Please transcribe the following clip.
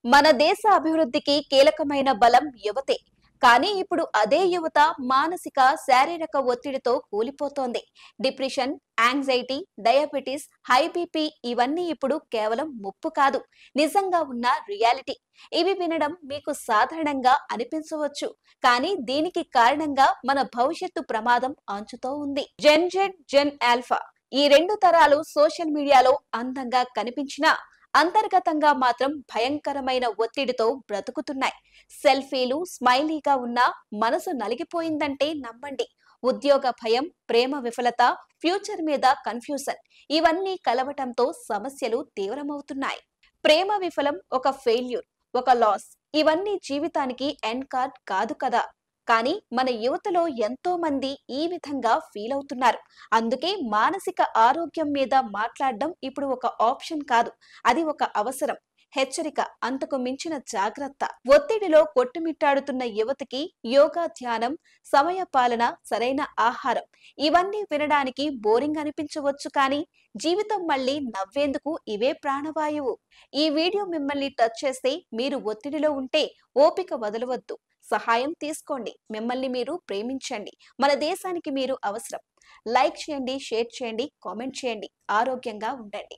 మన దేశ అభివృద్ధికి కీలకమైన బలం యువతే. కానీ ఇప్పుడు అదే యువత మానసిక శారీరక ఒత్తిడితో కూలిపోతోంది. Depression, anxiety, diabetes, high BP ఇవన్నీ ఇప్పుడు కేవలం ముప్పు కాదు, నిజంగా ఉన్న రియాలిటీ. ఇవి వినడం మీకు సాధారణంగా అనిపించవచ్చు, కానీ దీనికి కారణంగా మన భవిష్యత్తు ప్రమాదం అంచుతో ఉంది. జెన్ జెడ్, జెన్ ఆల్ఫా ఈ రెండు తరాలు సోషల్ మీడియాలో అందంగా కనిపించినా అంతర్గతంగా మాత్రం భయంకరమైన ఒత్తిడితో బ్రతుకుతున్నాయి. సెల్ఫీలు స్మైలీగా ఉన్నా మనసు నలిగిపోయిందంటే నమ్మండి. ఉద్యోగ భయం, ప్రేమ విఫలత, ఫ్యూచర్ మీద కన్ఫ్యూజన్ ఇవన్నీ కలవటంతో సమస్యలు తీవ్రమవుతున్నాయి. ప్రేమ విఫలం ఒక ఫెయిల్యూర్, ఒక లాస్, ఇవన్నీ జీవితానికి ఎండ్ కార్డ్ కాదు కదా. కానీ మన యువతలో ఎంతో మంది ఈ విధంగా ఫీల్ అవుతున్నారు. అందుకే మానసిక ఆరోగ్యం మీద మాట్లాడడం ఇప్పుడు ఒక ఆప్షన్ కాదు, అది ఒక అవసరం. హెచ్చరిక, అంతకు మించిన జాగ్రత్త. ఒత్తిడిలో కొట్టుమిట్టాడుతున్న యువతకి యోగా, ధ్యానం, సమయ పాలన, సరైన ఆహారం ఇవన్నీ వినడానికి బోరింగ్ అనిపించవచ్చు, కానీ జీవితం మళ్ళీ నవ్వేందుకు ఇవే ప్రాణవాయువు. ఈ వీడియో మిమ్మల్ని టచ్ చేస్తే మీరు ఒత్తిడిలో ఉంటే ఓపిక వదలవద్దు. సహాయం తీసుకోండి. మిమ్మల్ని మీరు ప్రేమించండి. మన దేశానికి మీరు అవసరం. లైక్ చేయండి, షేర్ చేయండి, కామెంట్ చేయండి. ఆరోగ్యంగా ఉండండి.